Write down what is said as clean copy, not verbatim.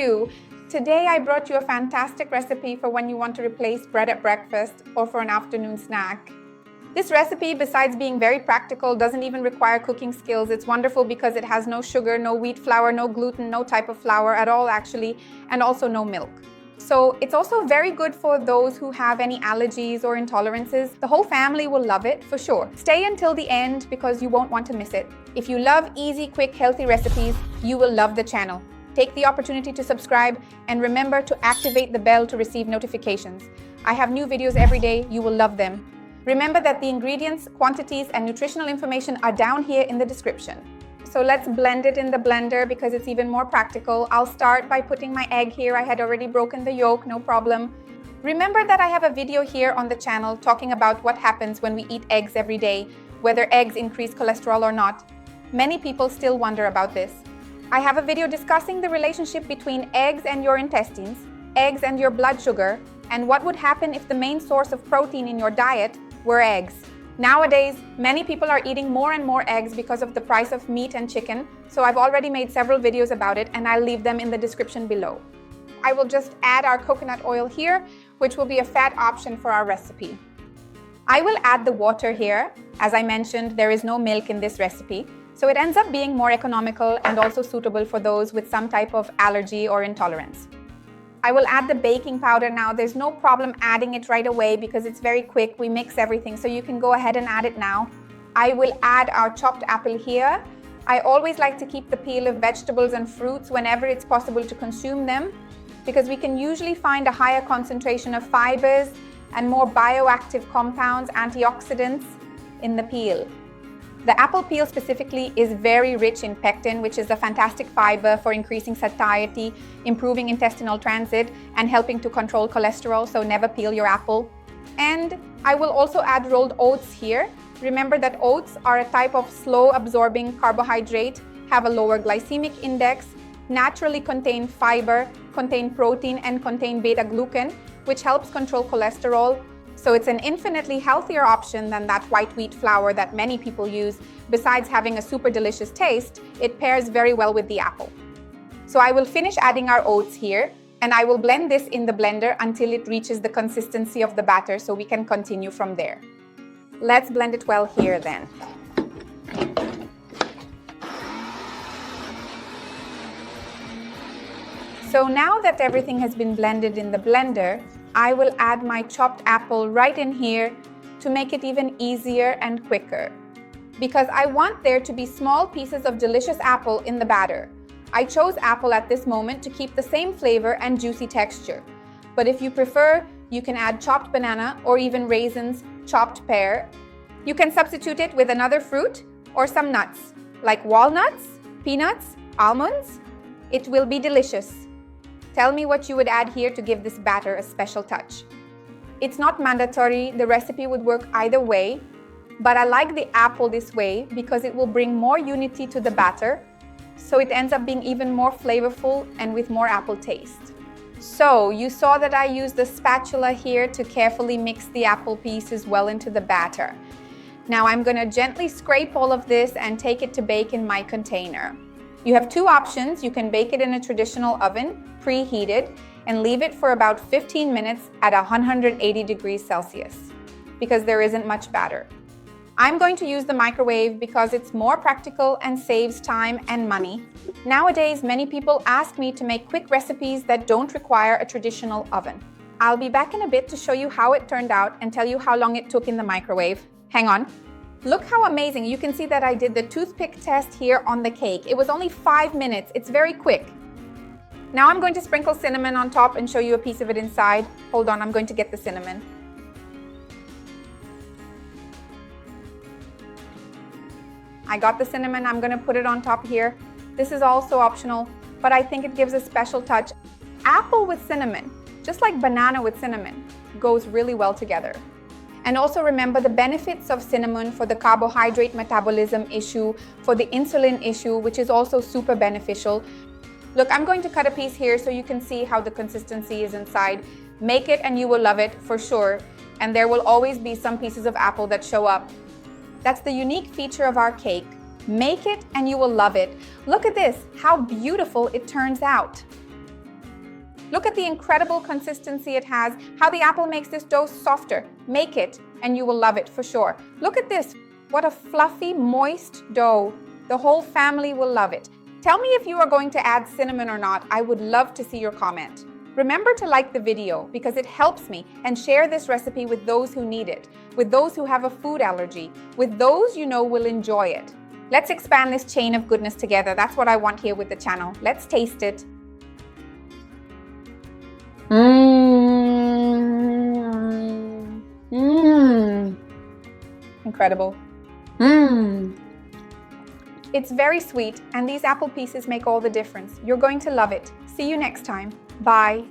you. Today I brought you a fantastic recipe for when you want to replace bread at breakfast or for an afternoon snack. This recipe, besides being very practical, doesn't even require cooking skills. It's wonderful because it has no sugar, no wheat flour, no gluten, no type of flour at all actually, and also no milk. So it's also very good for those who have any allergies or intolerances. The whole family will love it for sure. Stay until the end because you won't want to miss it. If you love easy, quick, healthy recipes, you will love the channel. Take the opportunity to subscribe and remember to activate the bell to receive notifications. I have new videos every day. You will love them. Remember that the ingredients, quantities, and nutritional information are down here in the description. So let's blend it in the blender because it's even more practical. I'll start by putting my egg here. I had already broken the yolk, no problem. Remember that I have a video here on the channel talking about what happens when we eat eggs every day, whether eggs increase cholesterol or not. Many people still wonder about this. I have a video discussing the relationship between eggs and your intestines, eggs and your blood sugar, and what would happen if the main source of protein in your diet were eggs. Nowadays, many people are eating more and more eggs because of the price of meat and chicken, so I've already made several videos about it and I'll leave them in the description below. I will just add our coconut oil here, which will be a fat option for our recipe. I will add the water here. As I mentioned, there is no milk in this recipe, so it ends up being more economical and also suitable for those with some type of allergy or intolerance. I will add the baking powder now. There's no problem adding it right away because it's very quick. We mix everything, so you can go ahead and add it now. I will add our chopped apple here. I always like to keep the peel of vegetables and fruits whenever it's possible to consume them because we can usually find a higher concentration of fibers and more bioactive compounds, antioxidants in the peel. The apple peel specifically is very rich in pectin, which is a fantastic fiber for increasing satiety, improving intestinal transit, and helping to control cholesterol, so never peel your apple. And I will also add rolled oats here. Remember that oats are a type of slow-absorbing carbohydrate, have a lower glycemic index, naturally contain fiber, contain protein, and contain beta-glucan, which helps control cholesterol. So it's an infinitely healthier option than that white wheat flour that many people use. Besides having a super delicious taste, it pairs very well with the apple. So I will finish adding our oats here, and I will blend this in the blender until it reaches the consistency of the batter so we can continue from there. Let's blend it well here then. So now that everything has been blended in the blender, I will add my chopped apple right in here to make it even easier and quicker. Because I want there to be small pieces of delicious apple in the batter. I chose apple at this moment to keep the same flavor and juicy texture. But if you prefer, you can add chopped banana or even raisins, chopped pear. You can substitute it with another fruit or some nuts, like walnuts, peanuts, almonds. It will be delicious. Tell me what you would add here to give this batter a special touch. It's not mandatory, the recipe would work either way, but I like the apple this way because it will bring more unity to the batter, so it ends up being even more flavorful and with more apple taste. So you saw that I used the spatula here to carefully mix the apple pieces well into the batter. Now I'm going to gently scrape all of this and take it to bake in my container. You have two options. You can bake it in a traditional oven, preheated, and leave it for about 15 minutes at 180 degrees Celsius because there isn't much batter. I'm going to use the microwave because it's more practical and saves time and money. Nowadays, many people ask me to make quick recipes that don't require a traditional oven. I'll be back in a bit to show you how it turned out and tell you how long it took in the microwave. Hang on. Look how amazing. You can see that I did the toothpick test here on the cake. It was only 5 minutes. It's very quick. Now I'm going to sprinkle cinnamon on top and show you a piece of it inside. Hold on, I'm going to get the cinnamon. I got the cinnamon. I'm going to put it on top here. This is also optional, but I think it gives a special touch. Apple with cinnamon, just like banana with cinnamon, goes really well together. And also remember the benefits of cinnamon for the carbohydrate metabolism issue, for the insulin issue, which is also super beneficial. Look, I'm going to cut a piece here so you can see how the consistency is inside. Make it and you will love it for sure. And there will always be some pieces of apple that show up. That's the unique feature of our cake. Make it and you will love it. Look at this, how beautiful it turns out. Look at the incredible consistency it has, how the apple makes this dough softer. Make it and you will love it for sure. Look at this. What a fluffy, moist dough. The whole family will love it. Tell me if you are going to add cinnamon or not. I would love to see your comment. Remember to like the video because it helps me, and share this recipe with those who need it, with those who have a food allergy, with those you know will enjoy it. Let's expand this chain of goodness together. That's what I want here with the channel. Let's taste it. Incredible. It's very sweet, and these apple pieces make all the difference. You're going to love it. See you next time. Bye.